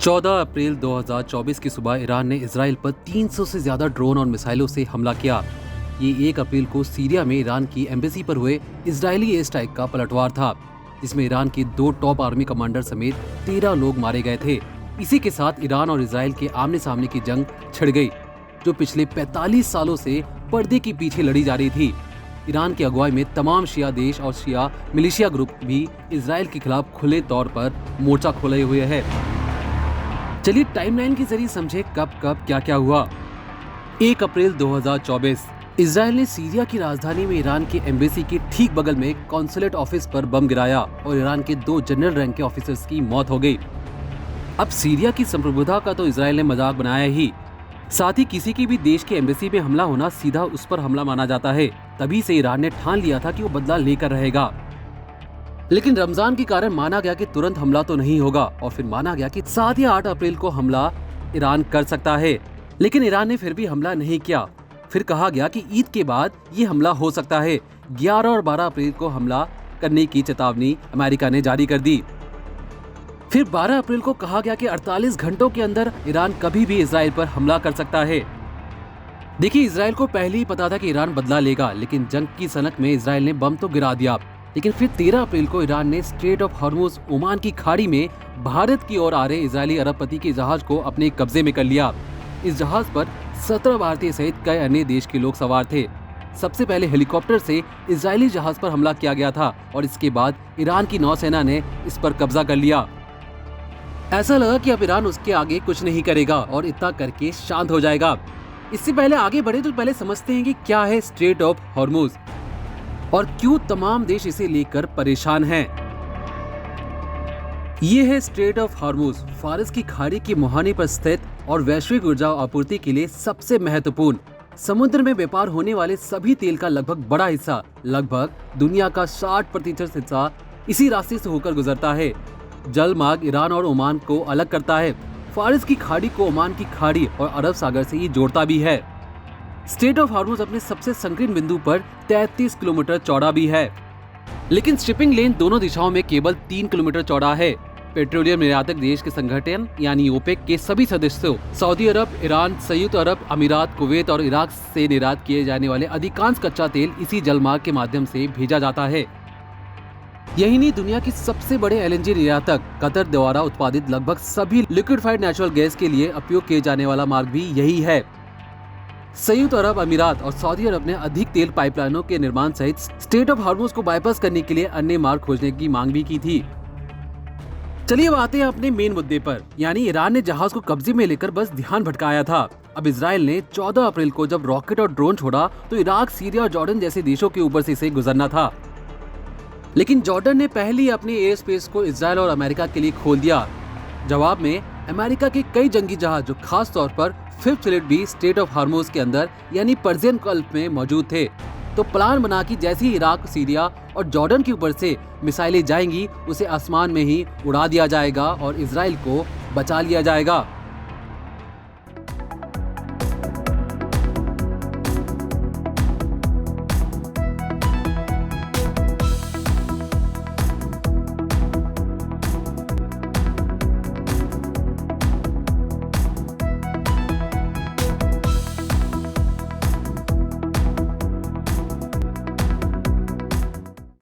14 अप्रैल 2024 की सुबह ईरान ने इजराइल पर 300 से ज्यादा ड्रोन और मिसाइलों से हमला किया। ये 1 अप्रैल को सीरिया में ईरान की एम्बेसी पर हुए इजरायली एयर स्ट्राइक का पलटवार था, जिसमें ईरान के 2 टॉप आर्मी कमांडर समेत 13 लोग मारे गए थे। इसी के साथ ईरान और इजराइल के आमने सामने की जंग छिड़ गई, जो पिछले 45 सालों से पर्दे के पीछे लड़ी जा रही थी। ईरान की अगुवाई में तमाम शिया देश और शिया मिलिशिया ग्रुप भी इजराइल के खिलाफ खुले तौर पर मोर्चा खोले हुए है। चलिए टाइमलाइन के जरिए समझे कब क्या क्या हुआ। 1 अप्रैल 2024 इजराइल ने सीरिया की राजधानी में ईरान की एम्बेसी के ठीक बगल में कॉन्सुलेट ऑफिस पर बम गिराया और ईरान के 2 जनरल रैंक के ऑफिसर्स की मौत हो गई। अब सीरिया की संप्रभुता का तो इजराइल ने मजाक बनाया ही, साथ ही किसी की भी देश की एम्बेसी में हमला होना सीधा उस पर हमला माना जाता है। तभी से ईरान ने ठान लिया था कि वो बदला लेकर रहेगा। लेकिन रमजान के कारण माना गया कि तुरंत हमला तो नहीं होगा, और फिर माना गया कि 7 या 8 अप्रैल को हमला ईरान कर सकता है। लेकिन ईरान ने फिर भी हमला नहीं किया। फिर कहा गया कि ईद के बाद ये हमला हो सकता है। 11 और 12 अप्रैल को हमला करने की चेतावनी अमेरिका ने जारी कर दी। फिर 12 अप्रैल को कहा गया कि 48 घंटों के अंदर ईरान कभी भी इजराइल पर हमला कर सकता है। देखिए, इजराइल को पहले ही पता था कि ईरान बदला लेगा, लेकिन जंग की सनक में इजराइल ने बम तो गिरा दिया। लेकिन फिर 13 अप्रैल को ईरान ने स्ट्रेट ऑफ हॉर्मुज ओमान की खाड़ी में भारत की ओर आ रहे इजरायली अरबपति के जहाज को अपने कब्जे में कर लिया। इस जहाज पर 17 भारतीय सहित कई अन्य देश के लोग सवार थे। सबसे पहले हेलीकॉप्टर से इजरायली जहाज पर हमला किया गया था और इसके बाद ईरान की नौसेना ने इस पर कब्जा कर लिया। ऐसा लगा कि अब ईरान उसके आगे कुछ नहीं करेगा और इतना करके शांत हो जाएगा। इससे पहले आगे बढ़े तो पहले समझते हैं कि क्या है स्ट्रेट ऑफ हॉर्मुज और क्यों तमाम देश इसे लेकर परेशान हैं। ये है स्ट्रेट ऑफ हॉर्मुज, फारस की खाड़ी के मुहाने पर स्थित और वैश्विक ऊर्जा आपूर्ति के लिए सबसे महत्वपूर्ण, समुद्र में व्यापार होने वाले सभी तेल का लगभग बड़ा हिस्सा, लगभग दुनिया का 60% हिस्सा इसी रास्ते से होकर गुजरता है। जल मार्ग ईरान और ओमान को अलग करता है। फारस की खाड़ी को ओमान की खाड़ी और अरब सागर से ये जोड़ता भी है। स्ट्रेट ऑफ हॉर्मुज अपने सबसे संकीर्ण बिंदु पर 33 किलोमीटर चौड़ा भी है, लेकिन शिपिंग लेन दोनों दिशाओं में केवल 3 किलोमीटर चौड़ा है। पेट्रोलियम निर्यातक देश के संगठन यानी ओपेक के सभी सदस्यों सऊदी अरब, ईरान, संयुक्त अरब अमीरात, कुवैत और इराक से निर्यात किए जाने वाले अधिकांश कच्चा तेल इसी जलमार्ग के माध्यम से भेजा जाता है। यही नहीं, दुनिया की सबसे बड़े एलएनजी निर्यातक कतर द्वारा उत्पादित लगभग सभी लिक्विफाइड नेचुरल गैस के लिए उपयोग किए जाने वाला मार्ग भी यही है। संयुक्त अरब अमीरात और सऊदी अरब ने अधिक तेल पाइपलाइनों के निर्माण सहित स्ट्रेट ऑफ हॉर्मुज को बाईपास करने के लिए अन्य मार्ग खोजने की मांग भी की थी। चलिए अब आते हैं अपने मेन मुद्दे पर, यानी ईरान ने जहाज को कब्जे में लेकर बस ध्यान भटकाया था। अब इजराइल ने 14 अप्रैल को जब रॉकेट और ड्रोन छोड़ा तो इराक, सीरिया और जॉर्डन जैसे देशों के ऊपर से इसे गुजरना था। लेकिन जॉर्डन ने पहले ही अपने एयर स्पेस को इजराइल और अमेरिका के लिए खोल दिया। जवाब में अमेरिका के कई जंगी जहाज, जो खास तौर पर 5th फ्लीट भी स्ट्रेट ऑफ हॉर्मुज के अंदर यानी पर्शियन गल्फ में मौजूद थे। तो प्लान बना कि जैसे ही इराक, सीरिया और जॉर्डन के ऊपर से मिसाइलें जाएंगी, उसे आसमान में ही उड़ा दिया जाएगा और इजराइल को बचा लिया जाएगा।